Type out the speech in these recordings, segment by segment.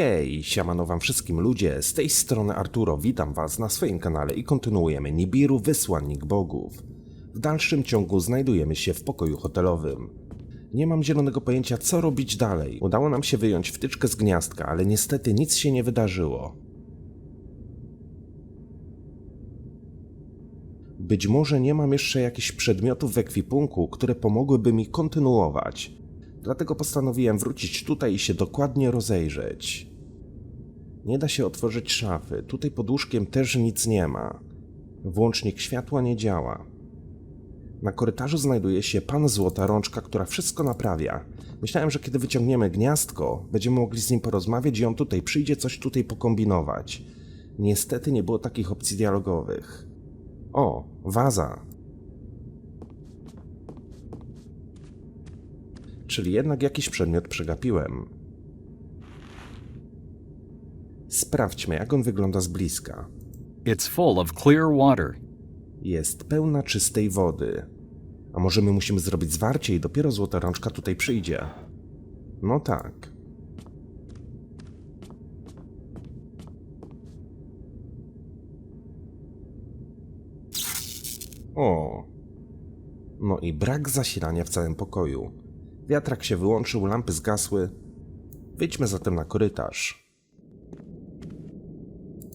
Hej, siemano wam wszystkim ludzie, z tej strony Arturo, witam was na swoim kanale i kontynuujemy Nibiru, Wysłannik Bogów. W dalszym ciągu znajdujemy się w pokoju hotelowym. Nie mam zielonego pojęcia, co robić dalej. Udało nam się wyjąć wtyczkę z gniazdka, ale niestety nic się nie wydarzyło. Być może nie mam jeszcze jakichś przedmiotów w ekwipunku, które pomogłyby mi kontynuować. Dlatego postanowiłem wrócić tutaj i się dokładnie rozejrzeć. Nie da się otworzyć szafy, tutaj pod łóżkiem też nic nie ma. Włącznik światła nie działa. Na korytarzu znajduje się pan Złota Rączka, która wszystko naprawia. Myślałem, że kiedy wyciągniemy gniazdko, będziemy mogli z nim porozmawiać i on tutaj przyjdzie coś tutaj pokombinować. Niestety nie było takich opcji dialogowych. O, waza. Czyli jednak jakiś przedmiot przegapiłem. Sprawdźmy, jak on wygląda z bliska. It's full of clear water. Jest pełna czystej wody. A może my musimy zrobić zwarcie i dopiero Złota Rączka tutaj przyjdzie? No tak. O. No i brak zasilania w całym pokoju. Wiatrak się wyłączył, lampy zgasły. Wyjdźmy zatem na korytarz.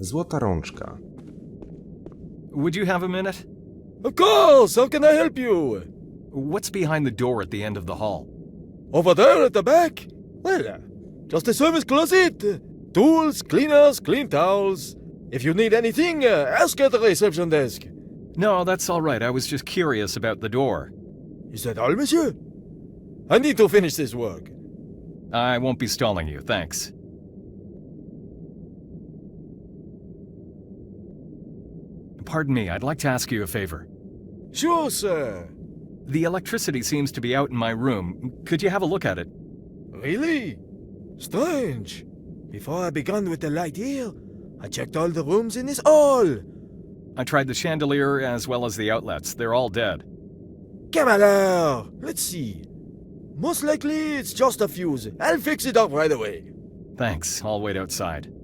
Złota Rączka. Would you have a minute? Of course! How can I help you? What's behind the door at the end of the hall? Over there at the back? Well, just a service closet. Tools, cleaners, clean towels. If you need anything, ask at the reception desk. No, that's all right. I was just curious about the door. Is that all, monsieur? I need to finish this work. I won't be stalling you, thanks. Pardon me, I'd like to ask you a favor. Sure, sir. The electricity seems to be out in my room. Could you have a look at it? Really? Strange. Before I began with the light here, I checked all the rooms in this hall. I tried the chandelier as well as the outlets. They're all dead. Cavalier! Let's see. Most likely it's just a fuse. I'll fix it up right away. Thanks, I'll wait outside.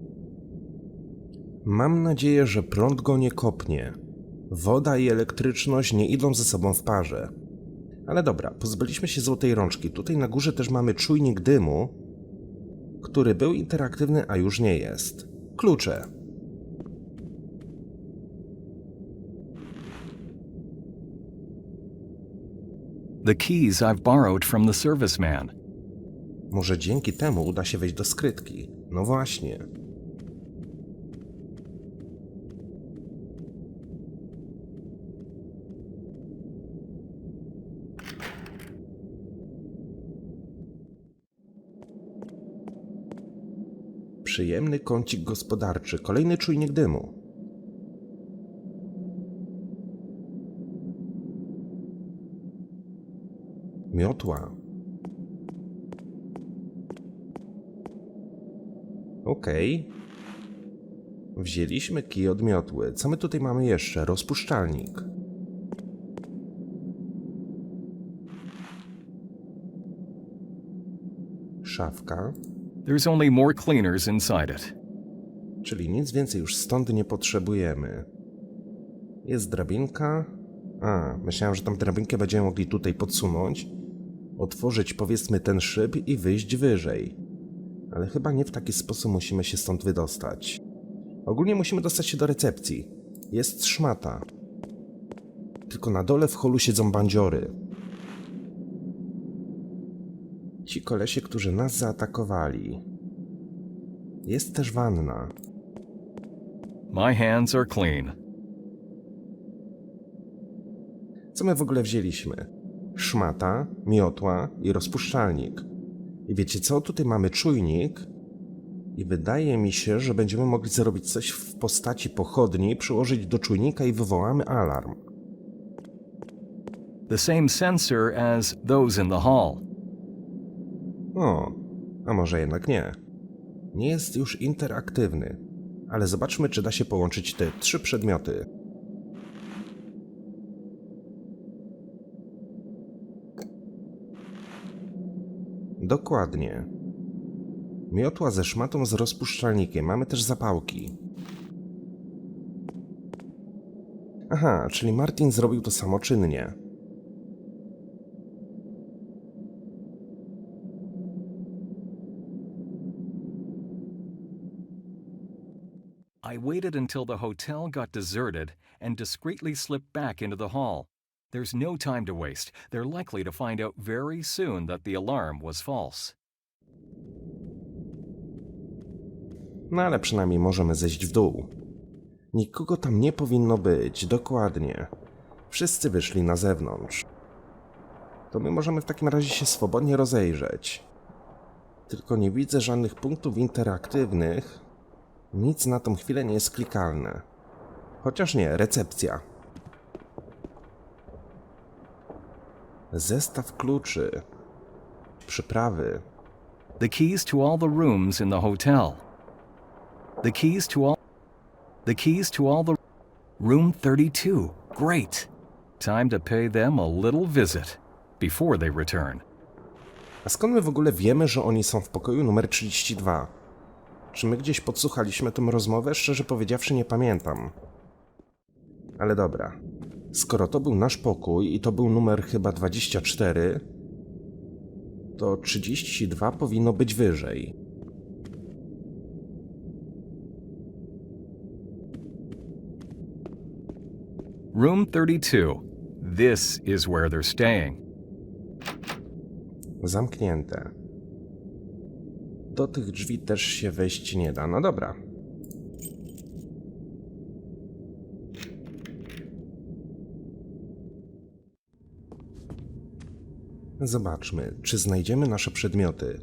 Mam nadzieję, że prąd go nie kopnie. Woda i elektryczność nie idą ze sobą w parze. Ale dobra, pozbyliśmy się Złotej Rączki. Tutaj na górze też mamy czujnik dymu, który był interaktywny, a już nie jest. Klucze. The keys I've borrowed from the serviceman. Może dzięki temu uda się wejść do skrytki. No właśnie. Przyjemny kącik gospodarczy. Kolejny czujnik dymu. Miotła. Okej. Wzięliśmy kij od miotły. Co my tutaj mamy jeszcze? Rozpuszczalnik. Szafka. There's only more cleaners inside it. Czyli nic więcej już stąd nie potrzebujemy. Jest drabinka. A, myślałem, że tam drabinkę będziemy mogli tutaj podsunąć, otworzyć powiedzmy ten szyb i wyjść wyżej. Ale chyba nie w taki sposób musimy się stąd wydostać. Ogólnie musimy dostać się do recepcji. Jest szmata. Tylko na dole w holu siedzą bandziory. Ci kolesie, którzy nas zaatakowali. Jest też wanna. My hands are clean. Co my w ogóle wzięliśmy? Szmata, miotła i rozpuszczalnik. I wiecie co? Tutaj mamy czujnik i wydaje mi się, że będziemy mogli zrobić coś w postaci pochodni, przyłożyć do czujnika i wywołamy alarm. The same sensor as those in the hall. O, a może jednak nie. Nie jest już interaktywny, ale zobaczmy, czy da się połączyć te trzy przedmioty. Dokładnie. Miotła ze szmatą z rozpuszczalnikiem. Mamy też zapałki. Aha, czyli Martin zrobił to samoczynnie. I waited until the hotel got deserted and discreetly slipped back into the hall. There's no time to waste. They're likely to find out very soon that the alarm was false. No ale przynajmniej możemy zejść w dół. Nikogo tam nie powinno być, dokładnie. Wszyscy wyszli na zewnątrz. To my możemy w takim razie się swobodnie rozejrzeć. Tylko nie widzę żadnych punktów interaktywnych. Nic na tą chwilę nie jest klikalne. Chociaż nie, recepcja. Zestaw kluczy. Przyprawy. The keys to all the rooms in the hotel. The keys to all the... Room 32. Great. Time to pay them a little visit before they return. A skąd my w ogóle wiemy, że oni są w pokoju numer 32? Czy my gdzieś podsłuchaliśmy tę rozmowę? Szczerze powiedziawszy nie pamiętam. Ale dobra. Skoro to był nasz pokój i to był numer chyba 24, to 32 powinno być wyżej. Room 32. This is where they're staying. Zamknięte. Do tych drzwi też się wejść nie da. No dobra. Zobaczmy, czy znajdziemy nasze przedmioty.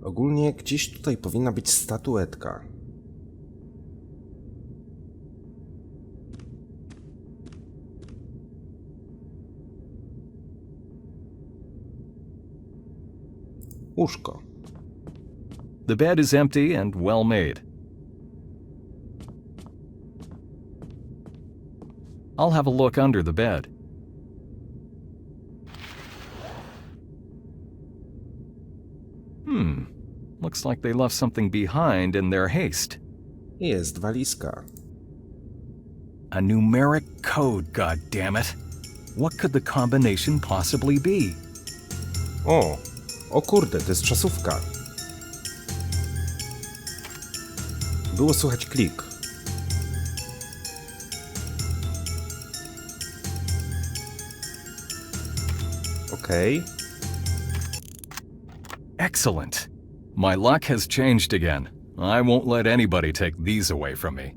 Ogólnie gdzieś tutaj powinna być statuetka. Łóżko. The bed is empty and well made. I'll have a look under the bed. Looks like they left something behind in their haste. Jest walizka. A numeric code, goddammit. What could the combination possibly be? O kurde, to jest czasówka. Było słychać klik. Okej. Excellent. My luck has changed again. I won't let anybody take these away from me.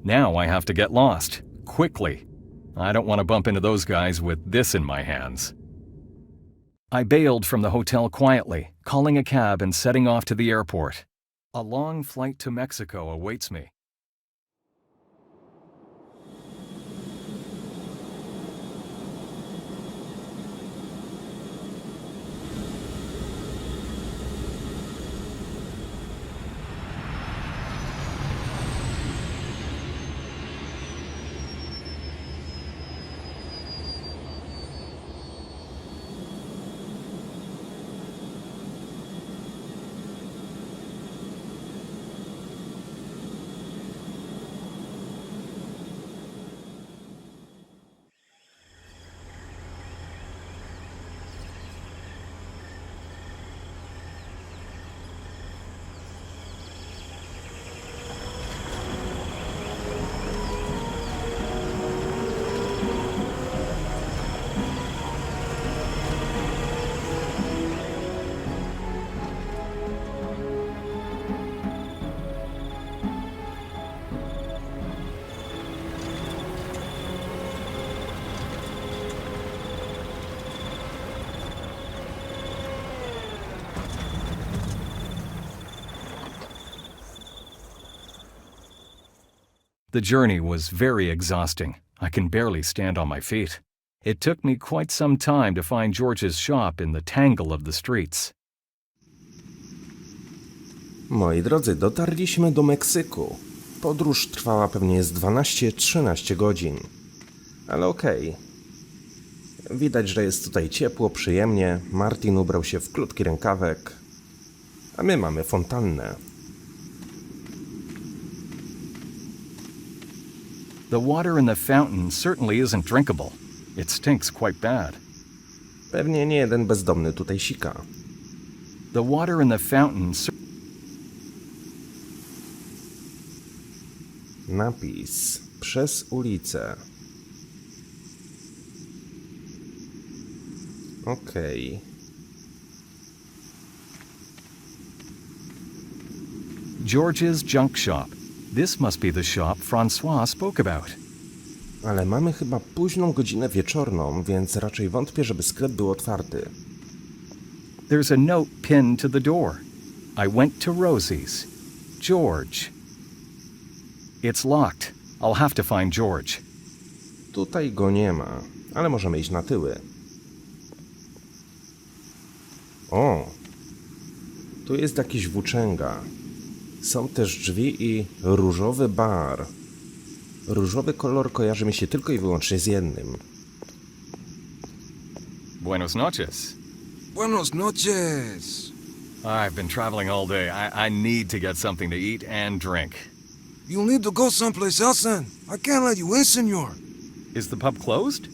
Now I have to get lost, quickly. I don't want to bump into those guys with this in my hands. I bailed from the hotel quietly, calling a cab and setting off to the airport. A long flight to Mexico awaits me. The journey was very exhausting. I can barely stand on my feet. It took me quite some time to find George's shop in the tangle of the streets. Moi drodzy, dotarliśmy do Meksyku. Podróż trwała pewnie z 12-13 godzin. Ale okej. Widać, że jest tutaj ciepło, przyjemnie. Martin ubrał się w krótki rękawek. A my mamy fontannę. The water in the fountain certainly isn't drinkable. It stinks quite bad. Pewnie nie jeden bezdomny tutaj sika. The water in the fountain Napis. Przez ulicę. Okej. George's junk shop. This must be the shop Francois spoke about. Ale mamy chyba późną godzinę wieczorną, więc raczej wątpię, żeby sklep był otwarty. There's a note pinned to the door. I went to Rosie's. George. It's locked. I'll have to find George. Tutaj go nie ma, ale możemy iść na tyły. O! Tu jest jakiś włóczęga. Są też drzwi i różowy bar. Różowy kolor kojarzy mi się tylko i wyłącznie z jednym. Buenos noches. Buenos noches. I've been traveling all day. I need to get something to eat and drink. You'll need to go someplace else then. I can't let you in, senor. Is the pub closed?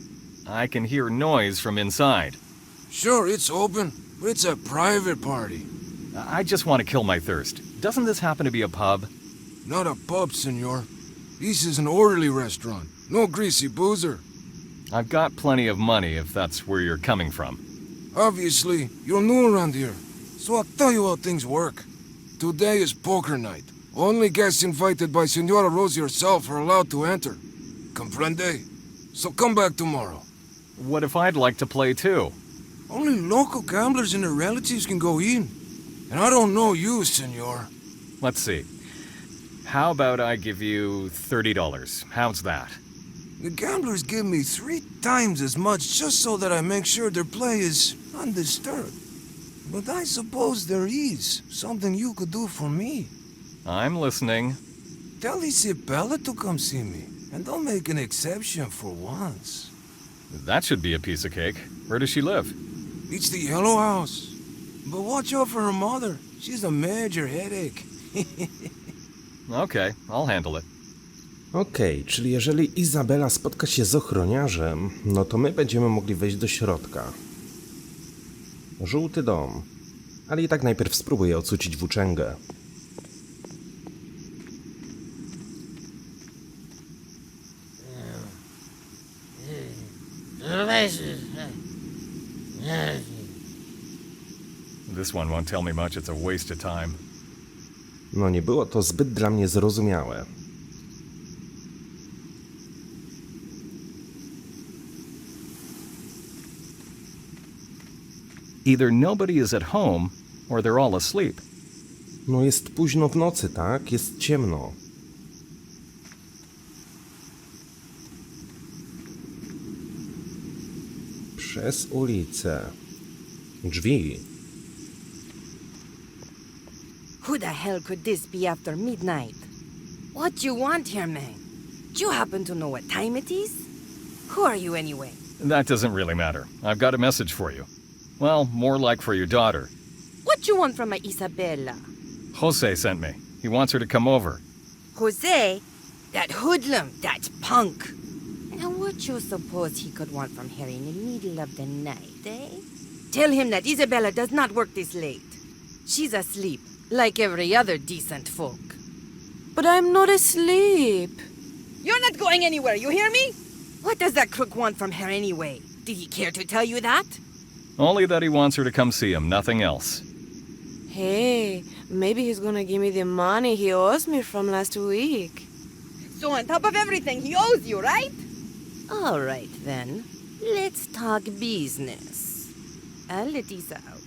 I can hear noise from inside. Sure, it's open, but it's a private party. I just want to kill my thirst. Doesn't this happen to be a pub? Not a pub, senor. This is an orderly restaurant. No greasy boozer. I've got plenty of money if that's where you're coming from. Obviously, you're new around here, so I'll tell you how things work. Today is poker night. Only guests invited by Senora Rosie herself are allowed to enter. Comprende? So come back tomorrow. What if I'd like to play too? Only local gamblers and their relatives can go in. And I don't know you, senor. Let's see. How about I give you $30? How's that? The gamblers give me 3 times as much just so that I make sure their play is undisturbed. But I suppose there is something you could do for me. I'm listening. Tell Isabella to come see me, and don't make an exception for once. That should be a piece of cake. Where does she live? It's the Yellow House. But watch out for her mother. She's a major headache. Okay, I'll handle it. Okej, czyli jeżeli Izabela spotka się z ochroniarzem, no to my będziemy mogli wejść do środka. Żółty dom. Ale i tak najpierw spróbuję ocucić włóczęgę. This one won't tell me much. It's a waste of time. No nie było to zbyt dla mnie zrozumiałe. Either nobody is at home, or they're all asleep. No jest późno w nocy, tak? Jest ciemno. Przez ulicę. Drzwi. Who the hell could this be after midnight? What you want here, man? Do you happen to know what time it is? Who are you anyway? That doesn't really matter. I've got a message for you. Well, more like for your daughter. What you want from my Isabella? Jose sent me. He wants her to come over. Jose? That hoodlum, that punk. And what you suppose he could want from her in the middle of the night, eh? Tell him that Isabella does not work this late. She's asleep, like every other decent folk. But I'm not asleep. You're not going anywhere, you hear me? What does that crook want from her anyway? Did he care to tell you that? Only that he wants her to come see him, nothing else. Hey, maybe he's gonna give me the money he owes me from last week. So on top of everything, he owes you, right? All right, then. Let's talk business. I'll let Isa out.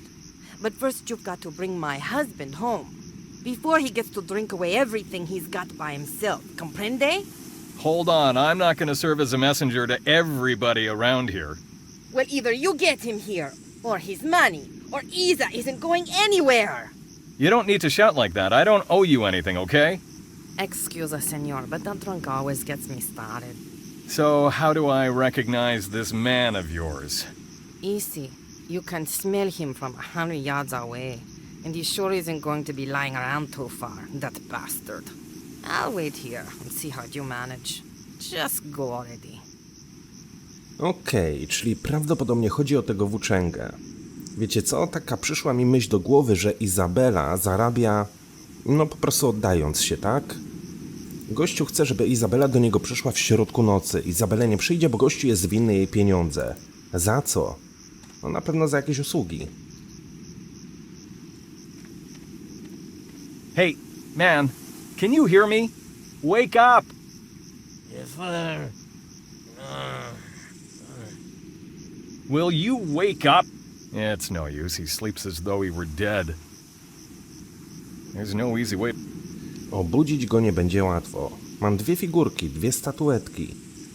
But first you've got to bring my husband home. Before he gets to drink away everything he's got by himself. Comprende? Hold on, I'm not going to serve as a messenger to everybody around here. Well, either you get him here, or his money, or Isa isn't going anywhere. You don't need to shout like that. I don't owe you anything, okay? Excuse us, senor, but that drunk always gets me started. So, how do I recognize this man of yours? Easy. You can smell him from 100 yards away. And he sure isn't going to be lying around too far, that bastard. I'll wait here and see how you manage. Just go already. Okej, czyli prawdopodobnie chodzi o tego włóczęgę. Wiecie co? Taka przyszła mi myśl do głowy, że Izabela zarabia, no po prostu oddając się, tak? Gościu chce, żeby Izabela do niego przyszła w środku nocy. Izabela nie przyjdzie, bo gościu jest winny jej pieniądze. Za co? No na pewno za jakieś usługi. Hey, man, can you hear me? Wake up! Yes, father. Will you wake up? It's no use. He sleeps as though he were dead. There's no easy way. Obudzić go nie będzie łatwo. Mam 2 figurki, 2 statuetki,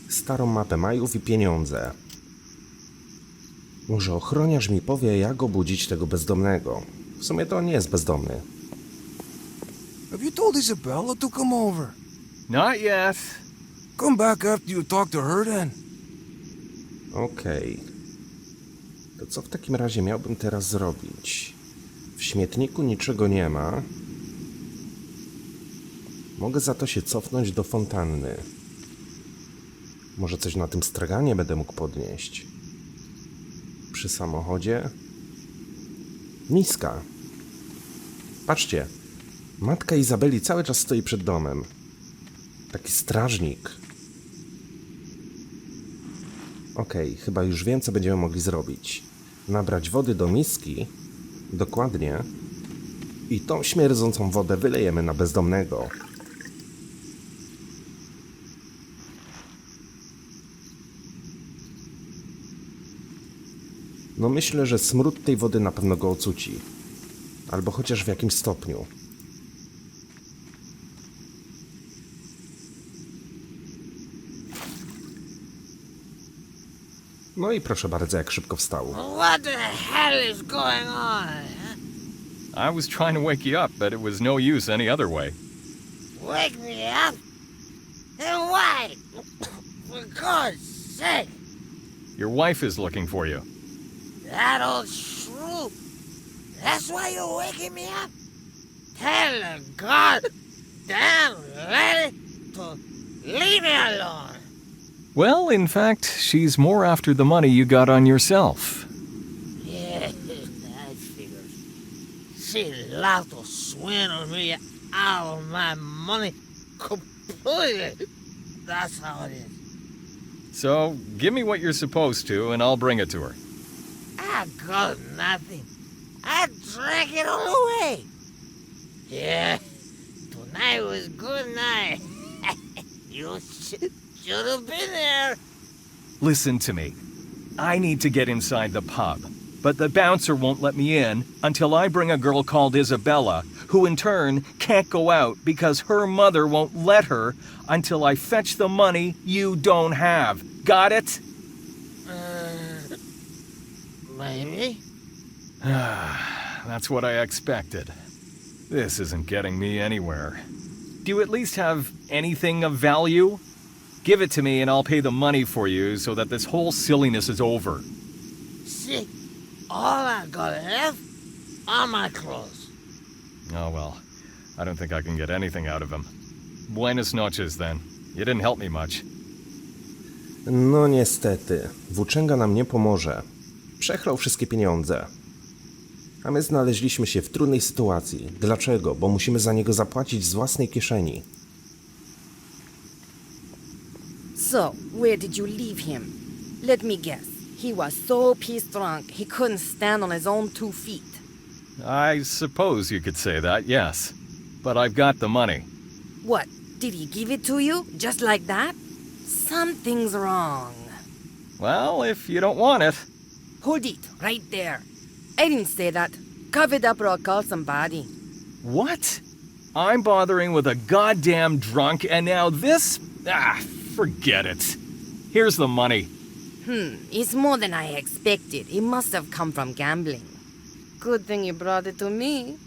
starą mapę Majów i pieniądze. Może ochroniarz mi powie, jak obudzić tego bezdomnego. W sumie to on nie jest bezdomny. Have you told Isabella to come over? Not yet. Come back after you talk to her then. Okej. To co w takim razie miałbym teraz zrobić? W śmietniku niczego nie ma. Mogę za to się cofnąć do fontanny. Może coś na tym straganie będę mógł podnieść. Przy samochodzie. Miska. Patrzcie. Matka Izabeli cały czas stoi przed domem. Taki strażnik. Okej, chyba już wiem, co będziemy mogli zrobić. Nabrać wody do miski. Dokładnie. I tą śmierdzącą wodę wylejemy na bezdomnego. No myślę, że smród tej wody na pewno go ocuci. Albo chociaż w jakimś stopniu. No i proszę bardzo, jak szybko wstał. What the hell is going on? I was trying to wake you up, but it was no use any other way. Wake me up? And why? For God's sake, Your wife is looking for you. that old shrew. That's why you're waking me up? Tell the goddamn lady to leave me alone. Well, in fact, she's more after the money you got on yourself. Yeah, I figured. She'd love to swindle me out of my money completely. That's how it is. So, give me what you're supposed to, and I'll bring it to her. I got nothing. I drank it all away. Yeah, tonight was good night. You should have been there. Listen to me. I need to get inside the pub, but the bouncer won't let me in until I bring a girl called Isabella, who in turn can't go out because her mother won't let her until I fetch the money you don't have. Got it? Maybe. That's what I expected. This isn't getting me anywhere. Do you at least have anything of value? Give it to me and I'll pay the money for you so that this whole silliness is over. See, all I got left are my clothes. Oh well, I don't think I can get anything out of him. Buenas noches then. You didn't help me much. No niestety, włóczęga nam nie pomoże. Przechlał wszystkie pieniądze. A my znaleźliśmy się w trudnej sytuacji. Dlaczego? Bo musimy za niego zapłacić z własnej kieszeni. So, where did you leave him? Let me guess. He was so pissed drunk he couldn't stand on his own 2 feet. I suppose you could say that, yes. But I've got the money. What? Did he give it to you? Just like that? Something's wrong. Well, if you don't want it. Hold it, right there. I didn't say that. Cover it up or I'll call somebody. What? I'm bothering with a goddamn drunk and now this? Ah, forget it. Here's the money. It's more than I expected. It must have come from gambling. Good thing you brought it to me.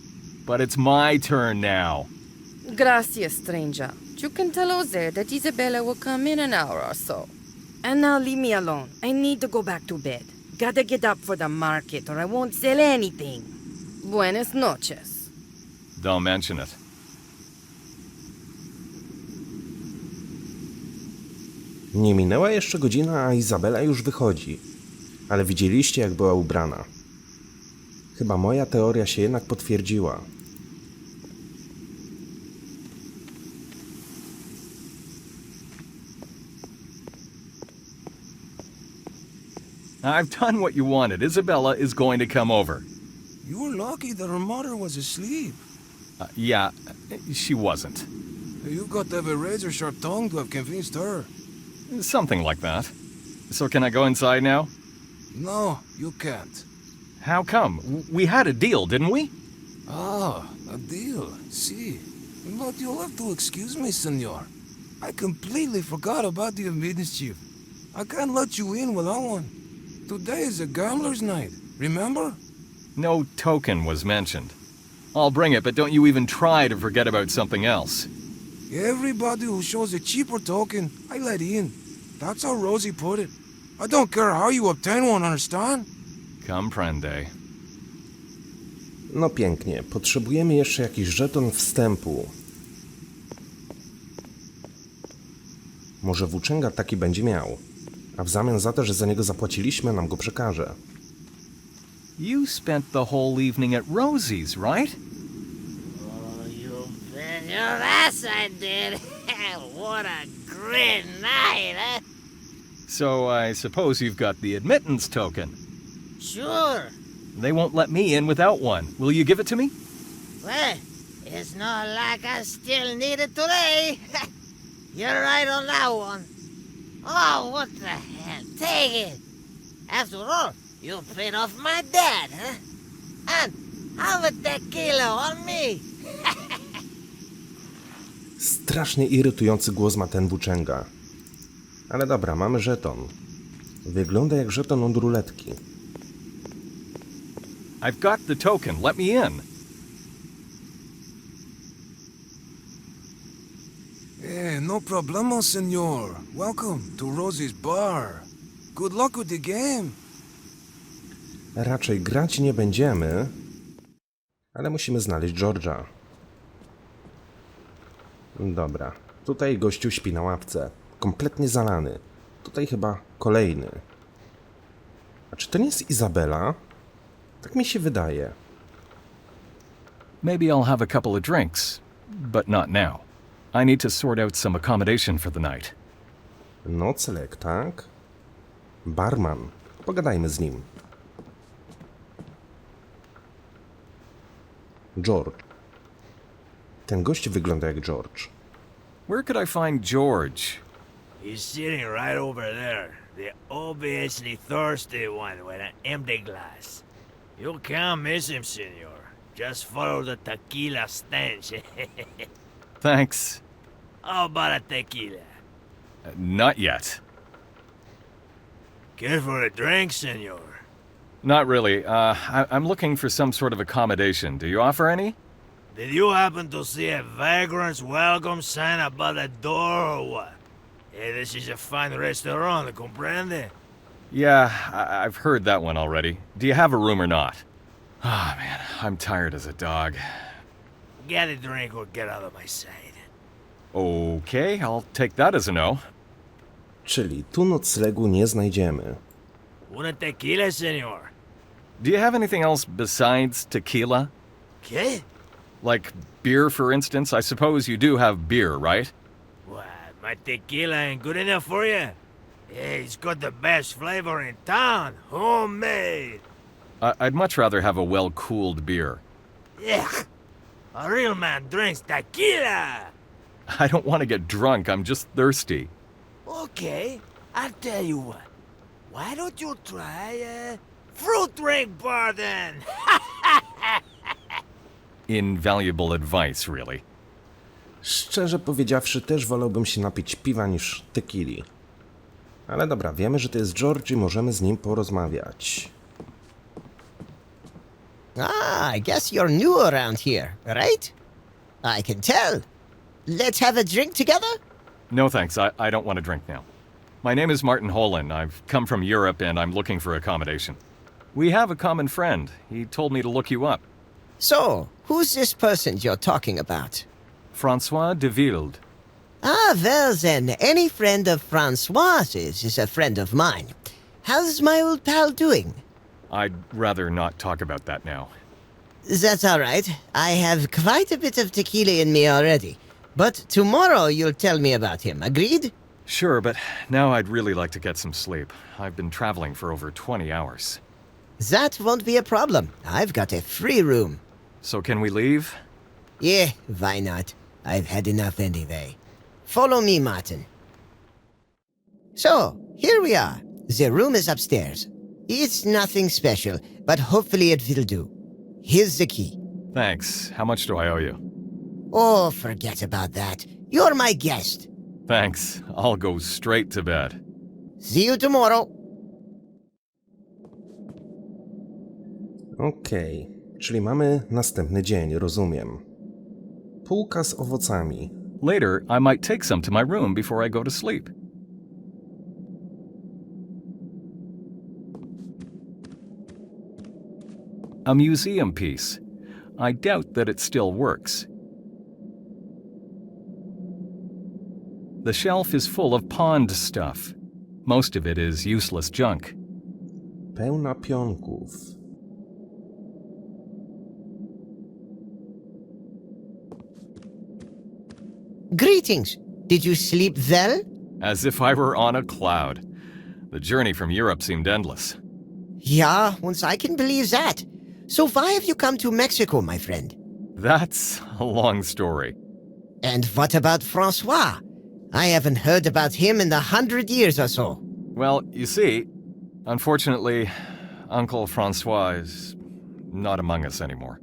But it's my turn now. Gracias, stranger. You can tell Jose that Isabella will come in an hour or so. And now leave me alone. I need to go back to bed. Gotta get up for the market or I won't sell anything. Buenas noches. Don't mention it. Nie minęła jeszcze godzina, a Izabela już wychodzi. Ale widzieliście, jak była ubrana. Chyba moja teoria się jednak potwierdziła. I've done what you wanted. Isabella is going to come over. You were lucky that her mother was asleep. Yeah, she wasn't. You've got to have a razor-sharp tongue to have convinced her. Something like that. So can I go inside now? No, you can't. How come? We had a deal, didn't we? Ah, a deal. See. But you'll have to excuse me, senor. I completely forgot about the admittance chief. I can't let you in without one. Today is a gambler's night, remember? No token was mentioned. I'll bring it, but don't you even try to forget about something else. Everybody who shows a cheaper token, I let in. That's how Rosie put it. I don't care how you obtain one, understand? Comprende. No pięknie, potrzebujemy jeszcze jakiś żeton wstępu. Może włóczęga taki będzie miał, a w zamian za to, że za niego zapłaciliśmy, nam go przekaże. You spent the whole evening at Rosie's, right? Oh, you bet your ass I did. What a great night, huh? So I suppose you've got the admittance token. Sure. They won't let me in without one. Will you give it to me? Well, it's not like I still need it today. You're right on that one. Oh, what the hell? Take it. After all, you paid off my dad, huh? And have a tequila on me. Strasznie irytujący głos ma ten włóczęga. Ale dobra, mamy żeton. Wygląda jak żeton od ruletki. I've got the token. Let me in. No problemo, senor. Welcome to Rosie's bar. Good luck with the game. Raczej grać nie będziemy, ale musimy znaleźć George'a. Dobra, tutaj gościu śpi na ławce, kompletnie zalany. Tutaj chyba kolejny. A czy to nie jest Izabela? Tak mi się wydaje. Maybe I'll have a couple of drinks, but not now. I need to sort out some accommodation for the night. Nocleg, tak? Barman. Pogadajmy z nim. George. Ten gość wygląda jak George. Where could I find George? He's sitting right over there, the obviously thirsty one with an empty glass. You can't miss him, senor. Just follow the tequila stench. Thanks. How about a tequila? Not yet. Care for a drink, senor? Not really. I'm looking for some sort of accommodation. Do you offer any? Did you happen to see a vagrant's welcome sign above the door or what? Hey, this is a fine restaurant, comprende? Yeah, I've heard that one already. Do you have a room or not? Ah, man, I'm tired as a dog. Get a drink or get out of my sight. Okay, I'll take that as a no. Czyli tu noclegu nie znajdziemy. Una tequila, senor? Do you have anything else besides tequila? ¿Qué? Like beer, for instance? I suppose you do have beer, right? What, my tequila ain't good enough for you? Hey, it's got the best flavor in town, homemade. I'd much rather have a well-cooled beer. Ugh. A real man drinks tequila. I don't want to get drunk, I'm just thirsty. Okay, I'll tell you what. Why don't you try a fruit drink bar then? Invaluable advice, really. Szczerze powiedziawszy, też wolałbym się napić piwa niż tequili. Ale dobra, wiemy, że to jest George i możemy z nim porozmawiać. I guess you're new around here, right? I can tell. Let's have a drink together? No thanks, I don't want to drink now. My name is Martin Holana. I've come from Europe and I'm looking for accommodation. We have a common friend. He told me to look you up. So, who's this person you're talking about? Francois de Wilde. Ah, well then, any friend of Francoise's is a friend of mine. How's my old pal doing? I'd rather not talk about that now. That's all right. I have quite a bit of tequila in me already. But tomorrow you'll tell me about him, agreed? Sure, but now I'd really like to get some sleep. I've been traveling for over 20 hours. That won't be a problem. I've got a free room. So can we leave? Yeah, why not? I've had enough anyway. Follow me, Martin. So, here we are. The room is upstairs. It's nothing special, but hopefully it will do. Here's the key. Thanks. How much do I owe you? Oh, forget about that. You're my guest. Thanks. I'll go straight to bed. See you tomorrow. Okej, czyli mamy następny dzień, rozumiem. Półka z owocami. Later, I might take some to my room before I go to sleep. A museum piece. I doubt that it still works. The shelf is full of pond stuff. Most of it is useless junk. Pełna pionków. Greetings. Did you sleep well? As if I were on a cloud. The journey from Europe seemed endless. Yeah, once I can believe that. So why have you come to Mexico, my friend? That's a long story. And what about Francois? I haven't heard about him in 100 years or so. Well, you see, unfortunately, Uncle Francois is not among us anymore.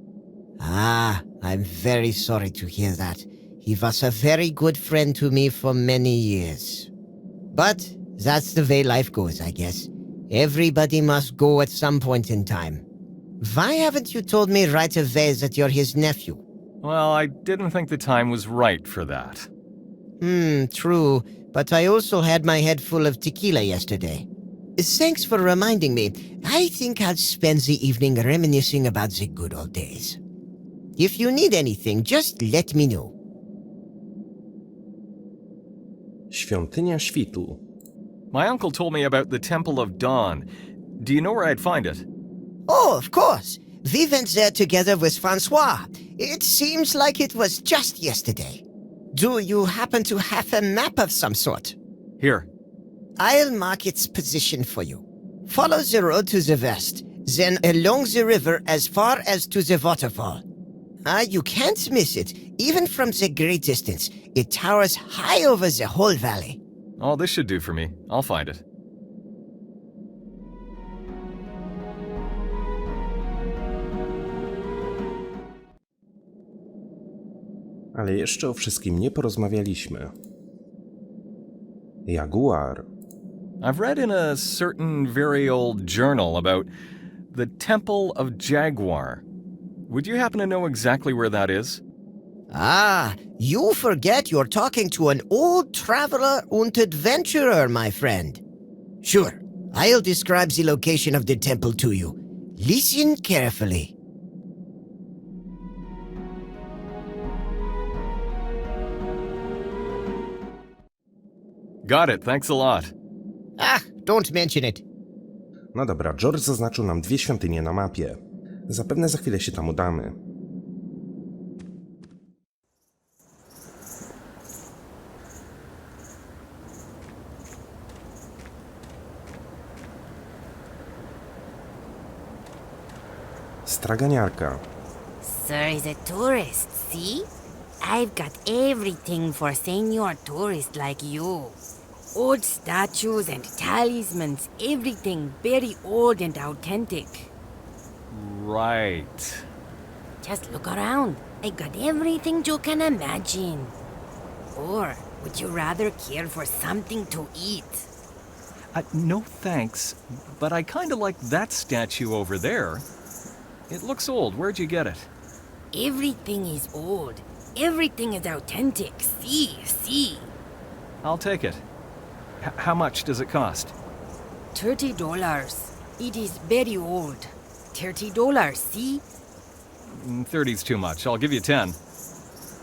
Ah, I'm very sorry to hear that. He was a very good friend to me for many years. But that's the way life goes, I guess. Everybody must go at some point in time. Why haven't you told me right away that you're his nephew? Well, I didn't think the time was right for that. True. But I also had my head full of tequila yesterday. Thanks for reminding me. I think I'll spend the evening reminiscing about the good old days. If you need anything, just let me know. Świątynia świtu. My uncle told me about the Temple of Dawn. Do you know where I'd find it? Oh, of course. We went there together with Francois. It seems like it was just yesterday. Do you happen to have a map of some sort? Here. I'll mark its position for you. Follow the road to the west, then along the river as far as to the waterfall. You can't miss it, even from the great distance. It towers high over the whole valley. Oh, this should do for me. I'll find it. Ale jeszcze o wszystkim nie porozmawialiśmy. Jaguar. I've read in a certain very old journal about the Temple of Jaguar. Would you happen to know exactly where that is? Ah, you forget you're talking to an old traveler and adventurer, my friend. Sure, I'll describe the location of the temple to you. Listen carefully. Got it, thanks a lot. Don't mention it. No dobra, George zaznaczył nam 2 świątynie na mapie. Zapewne za chwilę się tam udamy. Straganiarka. Sir is a tourist, see? I've got everything for senior tourists like you. Old statues and talismans, everything very old and authentic. Right. Just look around. I got everything you can imagine. Or would you rather care for something to eat? No thanks, but I kinda like that statue over there. It looks old. Where'd you get it? Everything is old. Everything is authentic. See. I'll take it. How much does it cost? $30. It is very old. $30, see? 30's too much. I'll give you 10.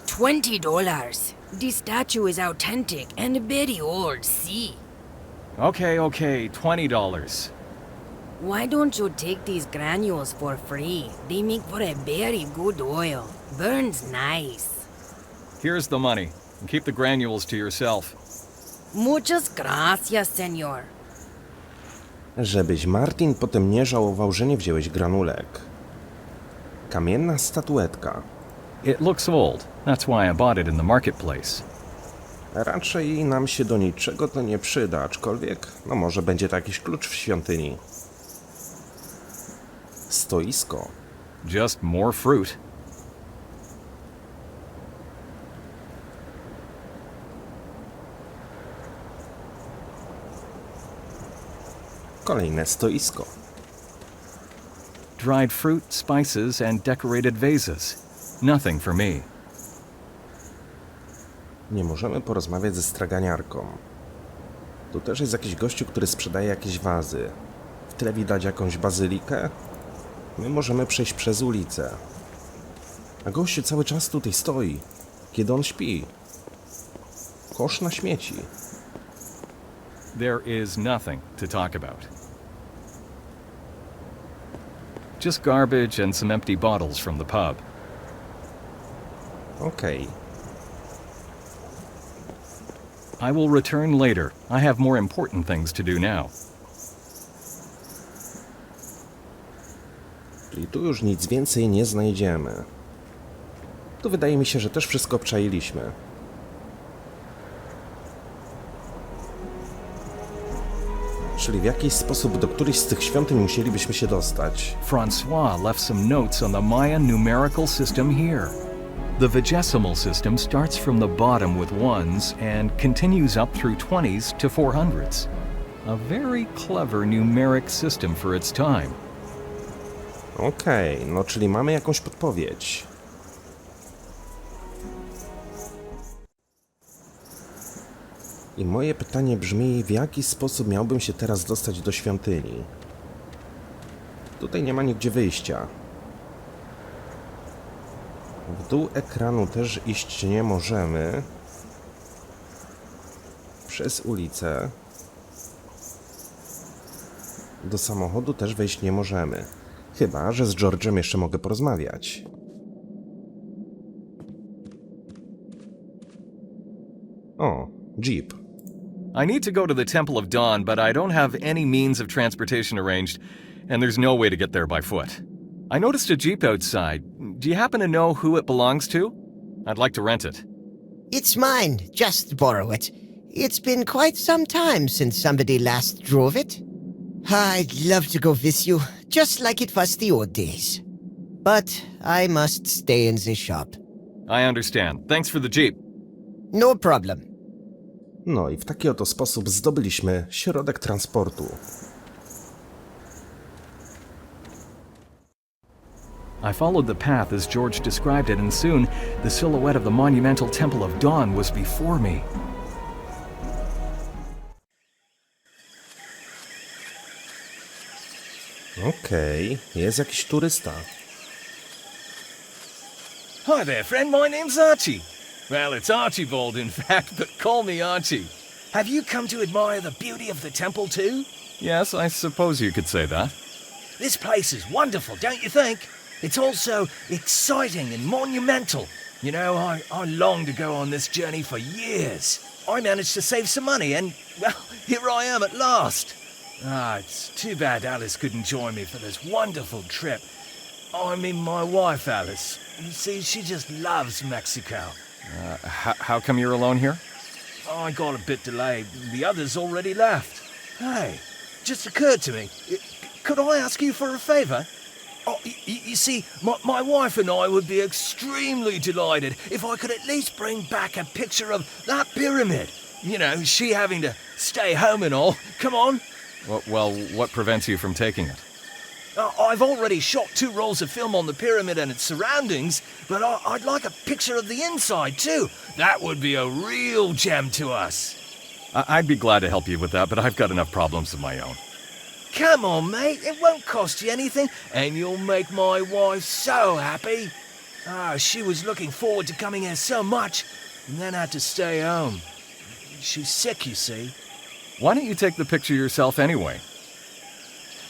$20. The statue is authentic and very old, see? Okay, $20. Why don't you take these granules for free? They make for a very good oil. Burns nice. Here's the money. And keep the granules to yourself. Muchas gracias, señor. Żebyś, Martin, potem nie żałował, że nie wziąłeś granulek. Kamienna statuetka. It looks old. That's why I bought it in the marketplace. Raczej nam się do niczego to nie przyda, aczkolwiek, no może będzie to jakiś klucz w świątyni. Stoisko. Just more fruit. Kolejne stoisko. Dried fruit, spices, and decorated vases. Nothing for me. Nie możemy porozmawiać ze straganiarką. Tu też jest jakiś gościu, który sprzedaje jakieś wazy. W tle widać jakąś bazylikę. My możemy przejść przez ulicę. A gościu cały czas tutaj stoi, kiedy on śpi. Kosz na śmieci. There is nothing to talk about. Just garbage and some empty bottles from the pub. Okej. I will return later. I have more important things to do now. Czyli tu już nic więcej nie znajdziemy. Tu wydaje mi się, że też wszystko obczailiśmy. Czyli w jakiś sposób do którejś z tych świątyń musielibyśmy się dostać. Francois left some notes on the Maya numerical system here. The vigesimal system starts from the bottom with ones and continues up through 20s to 400s. A very clever numeric system for its time. Okej, no czyli mamy jakąś podpowiedź. I moje pytanie brzmi, w jaki sposób miałbym się teraz dostać do świątyni? Tutaj nie ma nigdzie wyjścia. W dół ekranu też iść nie możemy. Przez ulicę. Do samochodu też wejść nie możemy. Chyba że z George'em jeszcze mogę porozmawiać. O, Jeep. I need to go to the Temple of Dawn, but I don't have any means of transportation arranged, and there's no way to get there by foot. I noticed a Jeep outside. Do you happen to know who it belongs to? I'd like to rent it. It's mine. Just borrow it. It's been quite some time since somebody last drove it. I'd love to go with you, just like it was the old days. But I must stay in the shop. I understand. Thanks for the Jeep. No problem. No i w taki oto sposób zdobyliśmy środek transportu. I followed the path as George described it, and soon the silhouette of the monumental Temple of Dawn was before me. Okej, jest jakiś turysta. Hi there, friend. My name's Archie. Well, it's Archibald, in fact, but call me Archie. Have you come to admire the beauty of the temple, too? Yes, I suppose you could say that. This place is wonderful, don't you think? It's also exciting and monumental. You know, I longed to go on this journey for years. I managed to save some money and, well, here I am at last. Ah, it's too bad Alice couldn't join me for this wonderful trip. I mean, my wife, Alice. You see, she just loves Mexico. How come you're alone here? I got a bit delayed. The others already left. Hey, just occurred to me. Could I ask you for a favor? Oh, you see, my wife and I would be extremely delighted if I could at least bring back a picture of that pyramid. You know, she having to stay home and all. Come on. Well, what prevents you from taking it? I've already shot 2 rolls of film on the pyramid and its surroundings, but I'd like a picture of the inside too. That would be a real gem to us. I'd be glad to help you with that, but I've got enough problems of my own. Come on, mate. It won't cost you anything, and you'll make my wife so happy. Ah, she was looking forward to coming here so much, and then had to stay home. She's sick, you see. Why don't you take the picture yourself anyway?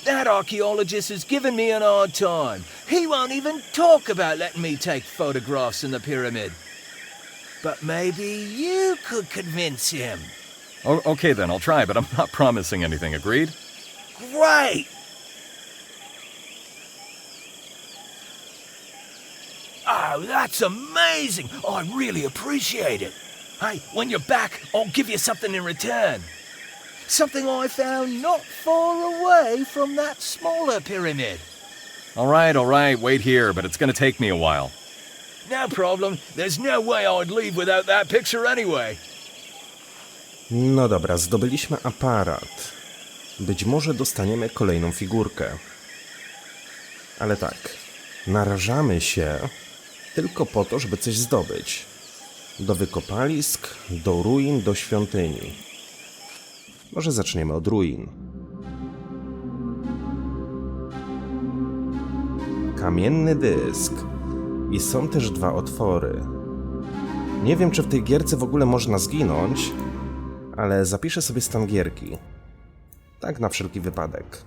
That archaeologist has given me an hard time. He won't even talk about letting me take photographs in the pyramid. But maybe you could convince him. Oh, okay then, I'll try, but I'm not promising anything, agreed? Great! Oh, that's amazing! I really appreciate it. Hey, when you're back, I'll give you something in return. Something I found not far away from that smaller pyramid. All right, wait here, but it's gonna take me a while. No problem. There's no way I'd leave without that picture anyway. No dobra, zdobyliśmy aparat. Być może dostaniemy kolejną figurkę. Ale tak, narażamy się tylko po to, żeby coś zdobyć. Do wykopalisk, do ruin, do świątyni. Może zaczniemy od ruin. Kamienny dysk. I są też dwa otwory. Nie wiem, czy w tej gierce w ogóle można zginąć, ale zapiszę sobie stan gierki. Tak na wszelki wypadek.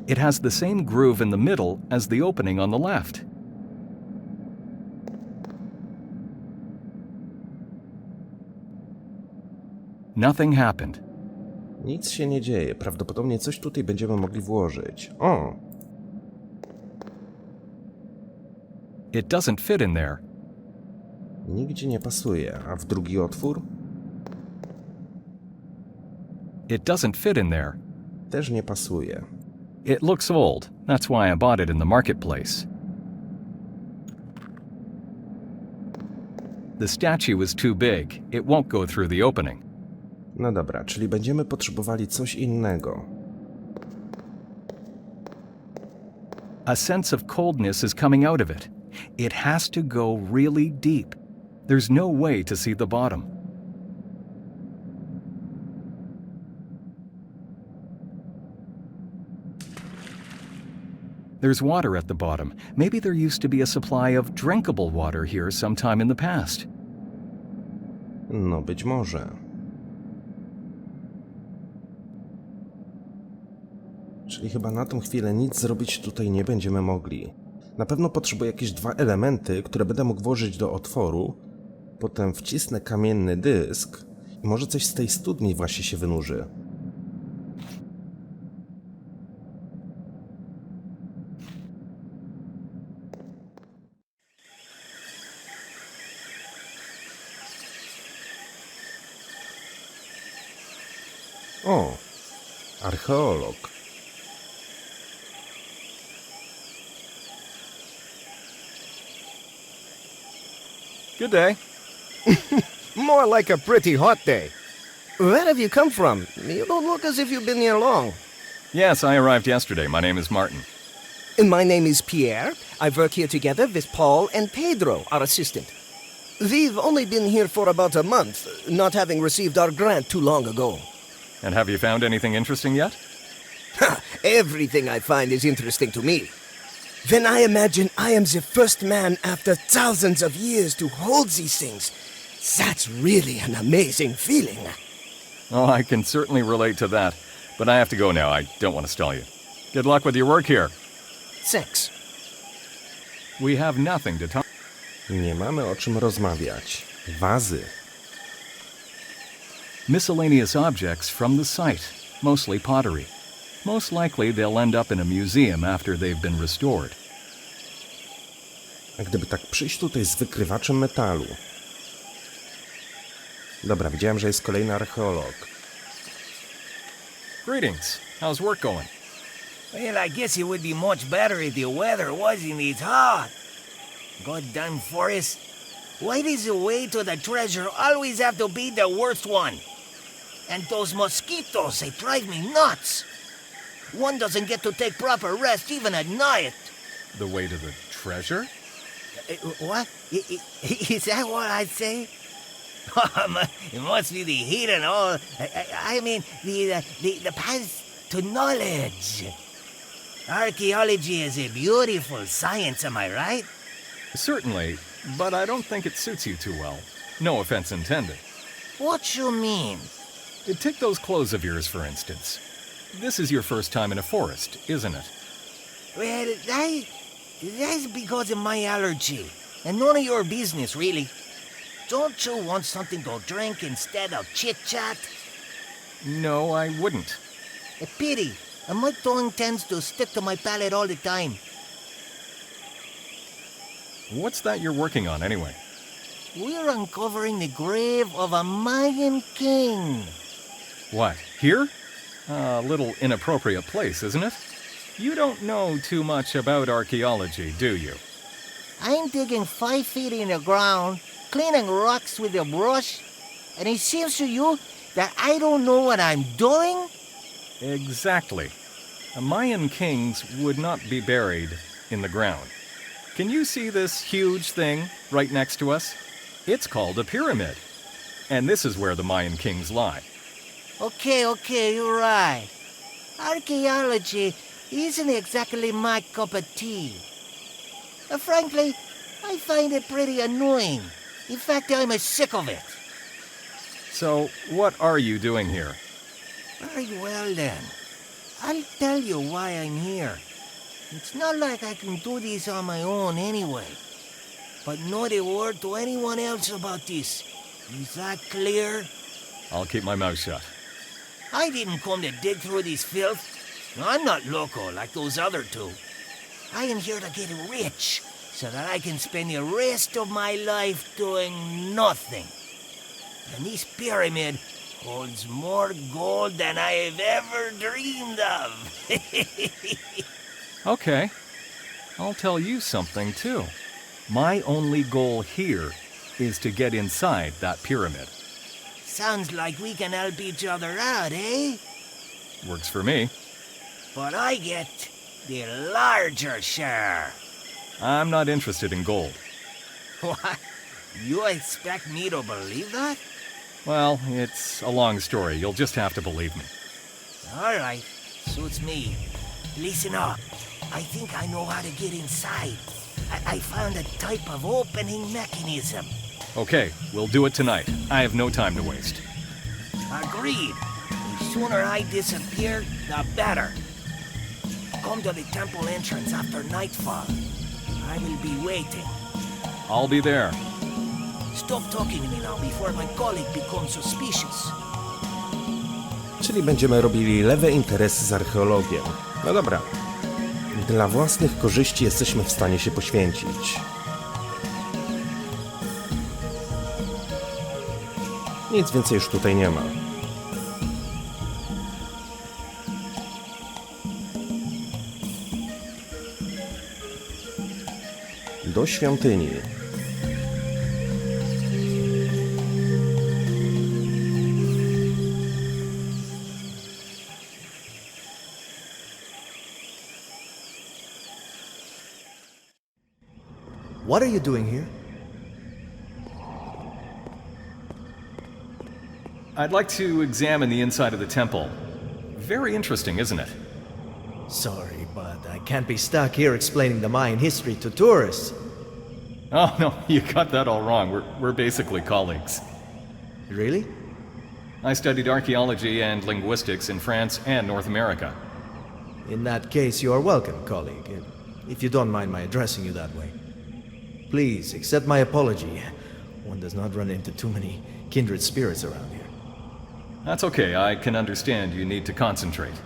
It has the same groove in the middle as the opening on the left. Nothing happened. Nic się nie dzieje. Prawdopodobnie coś tutaj będziemy mogli włożyć. O! It doesn't fit in there. Nigdzie nie pasuje. A w drugi otwór? It doesn't fit in there. Też nie pasuje. It looks old. That's why I bought it in the marketplace. The statue is too big. It won't go through the opening. No dobra, czyli będziemy potrzebowali coś innego. A sense of coldness is coming out of it. It has to go really deep. There's no way to see the bottom. There's water at the bottom. Maybe there used to be a supply of drinkable water here sometime in the past. No być może. Czyli chyba na tą chwilę nic zrobić tutaj nie będziemy mogli. Na pewno potrzebuję jakieś dwa elementy, które będę mógł włożyć do otworu. Potem wcisnę kamienny dysk i może coś z tej studni właśnie się wynurzy. O! Archeolog. Good day. More like a pretty hot day. Where have you come from? You don't look as if you've been here long. Yes, I arrived yesterday. My name is Martin. My name is Pierre. I work here together with Paul and Pedro, our assistant. We've only been here for about a month, not having received our grant too long ago. And have you found anything interesting yet? Everything I find is interesting to me. When I imagine I am the first man after thousands of years to hold these things, that's really an amazing feeling. Oh, I can certainly relate to that. But I have to go now. I don't want to stall you. Good luck with your work here. Thanks. We have nothing to talk. Nie mamy o czym rozmawiać. Wazy. Miscellaneous objects from the site, mostly pottery. Most likely they'll end up in a museum after they've been restored. A gdyby tak przyjść tutaj z wykrywaczem metalu. Dobra, widziałem, że jest kolejny archeolog. Greetings. How's work going? Well, I guess it would be much better if the weather wasn't as hot. Goddamn forest. Why does the way to the treasure always have to be the worst one? And those mosquitoes, they drive me nuts. One doesn't get to take proper rest even at night. The way to the treasure? What? Is that what I say? It must be the heat and all. I mean, the path to knowledge. Archaeology is a beautiful science, am I right? Certainly, but I don't think it suits you too well. No offense intended. What you mean? Take those clothes of yours, for instance. This is your first time in a forest, isn't it? Well, that's because of my allergy. And none of your business, really. Don't you want something to drink instead of chit-chat? No, I wouldn't. A pity. And my tongue tends to stick to my palate all the time. What's that you're working on, anyway? We're uncovering the grave of a Mayan king. What, here? A little inappropriate place, isn't it? You don't know too much about archaeology, do you? I'm digging 5 feet in the ground, cleaning rocks with a brush, and it seems to you that I don't know what I'm doing? Exactly. Mayan kings would not be buried in the ground. Can you see this huge thing right next to us? It's called a pyramid. And this is where the Mayan kings lie. Okay, you're right. Archaeology isn't exactly my cup of tea. Frankly, I find it pretty annoying. In fact, I'm sick of it. So, what are you doing here? Very well then. I'll tell you why I'm here. It's not like I can do this on my own anyway. But not a word to anyone else about this. Is that clear? I'll keep my mouth shut. I didn't come to dig through this filth. I'm not loco like those other two. I am here to get rich so that I can spend the rest of my life doing nothing. And this pyramid holds more gold than I have ever dreamed of. Okay. I'll tell you something, too. My only goal here is to get inside that pyramid. Sounds like we can help each other out, eh? Works for me. But I get the larger share. I'm not interested in gold. What? You expect me to believe that? Well, it's a long story. You'll just have to believe me. All right, suits me. Listen up. I think I know how to get inside. I found a type of opening mechanism. Okay, we'll do it tonight. I have no time to waste. Agreed. The sooner I disappear, the better. Come to the temple entrance after nightfall. I will be waiting. I'll be there. Stop talking to me now before my colleague becomes suspicious. Czyli będziemy robili lewe interesy z archeologią. No dobra. Dla własnych korzyści jesteśmy w stanie się poświęcić. Nic więcej już tutaj nie ma. Do świątyni. What are you doing here? I'd like to examine the inside of the temple. Very interesting, isn't it? Sorry, but I can't be stuck here explaining the Mayan history to tourists. Oh, no, you got that all wrong. We're basically colleagues. Really? I studied archaeology and linguistics in France and North America. In that case, you are welcome, colleague, if you don't mind my addressing you that way. Please, accept my apology. One does not run into too many kindred spirits around here. That's okay. I can understand you need to concentrate.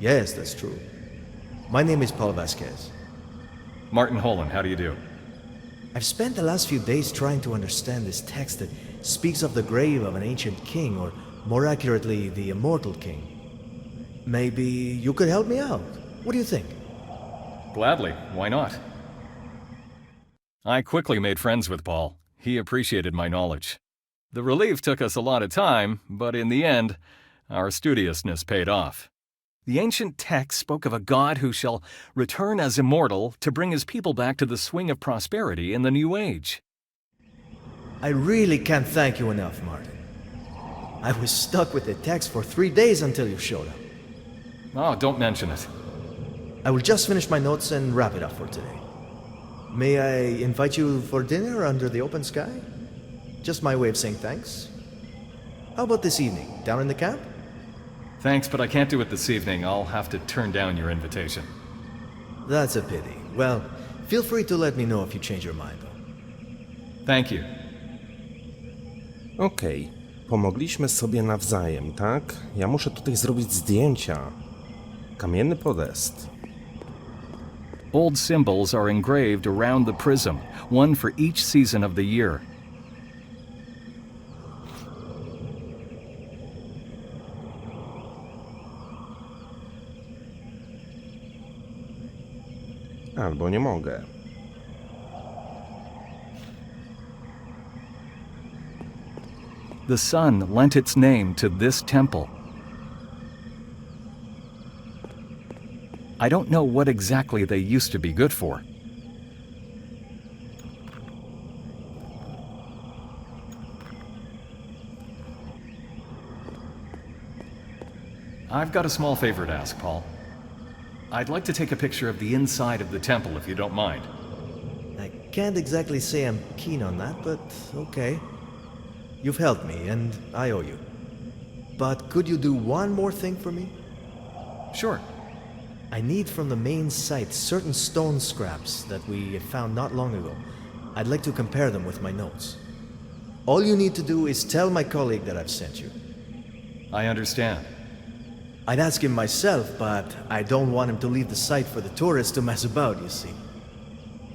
Yes, that's true. My name is Paul Vasquez. Martin Holana, how do you do? I've spent the last few days trying to understand this text that speaks of the grave of an ancient king, or more accurately, the immortal king. Maybe you could help me out. What do you think? Gladly. Why not? I quickly made friends with Paul. He appreciated my knowledge. The relief took us a lot of time, but in the end, our studiousness paid off. The ancient text spoke of a god who shall return as immortal to bring his people back to the swing of prosperity in the new age. I really can't thank you enough, Martin. I was stuck with the text for 3 days until you showed up. Oh, don't mention it. I will just finish my notes and wrap it up for today. May I invite you for dinner under the open sky? Just my way of saying thanks. How about this evening, down in the camp? Thanks, but I can't do it this evening. I'll have to turn down your invitation. That's a pity. Well, feel free to let me know if you change your mind, though. Thank you. Okej, pomogliśmy sobie nawzajem, tak? Ja muszę tutaj zrobić zdjęcia. Kamienny podest. Old symbols are engraved around the prism, one for each season of the year. Albo nie mogę. The sun lent its name to this temple. I don't know what exactly they used to be good for. I've got a small favor to ask, Paul. I'd like to take a picture of the inside of the temple, if you don't mind. I can't exactly say I'm keen on that, but okay. You've helped me, and I owe you. But could you do one more thing for me? Sure. I need from the main site certain stone scraps that we found not long ago. I'd like to compare them with my notes. All you need to do is tell my colleague that I've sent you. I understand. I'd ask him myself, but I don't want him to leave the site for the tourists to mess about, you see.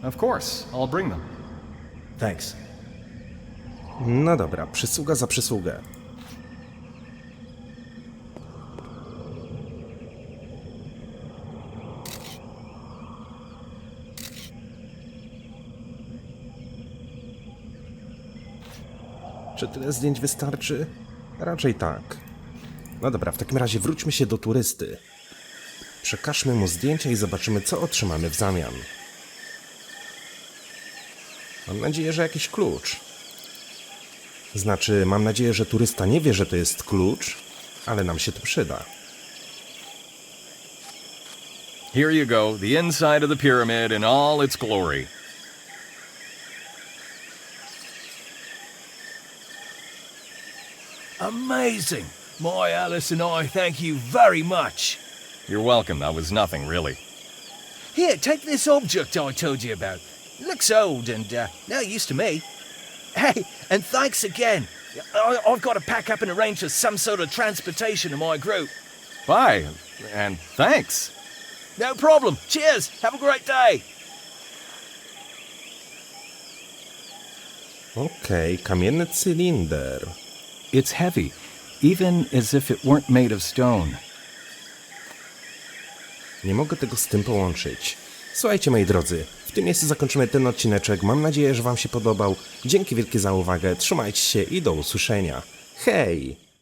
Of course, I'll bring them. Thanks. No dobra, przysługa za przysługę. Czy tyle zdjęć wystarczy? Raczej tak. No dobra, w takim razie wróćmy się do turysty. Przekażmy mu zdjęcia i zobaczymy, co otrzymamy w zamian. Mam nadzieję, że jakiś klucz. Znaczy, mam nadzieję, że turysta nie wie, że to jest klucz, ale nam się to przyda. Here you go, the inside of the pyramid in all its glory. Amazing! My Alice and I thank you very much. You're welcome, that was nothing, really. Here, take this object I told you about. It looks old and no use to me. Hey, and thanks again. I've got to pack up and arrange for some sort of transportation in my group. Bye, and thanks. No problem. Cheers. Have a great day. Okej, kamienny cylinder. It's heavy, even as if it weren't made of stone. Nie mogę tego z tym połączyć. Słuchajcie, moi drodzy, w tym miejscu zakończymy ten odcineczek. Mam nadzieję, że wam się podobał. Dzięki wielkie za uwagę, trzymajcie się i do usłyszenia. Hej!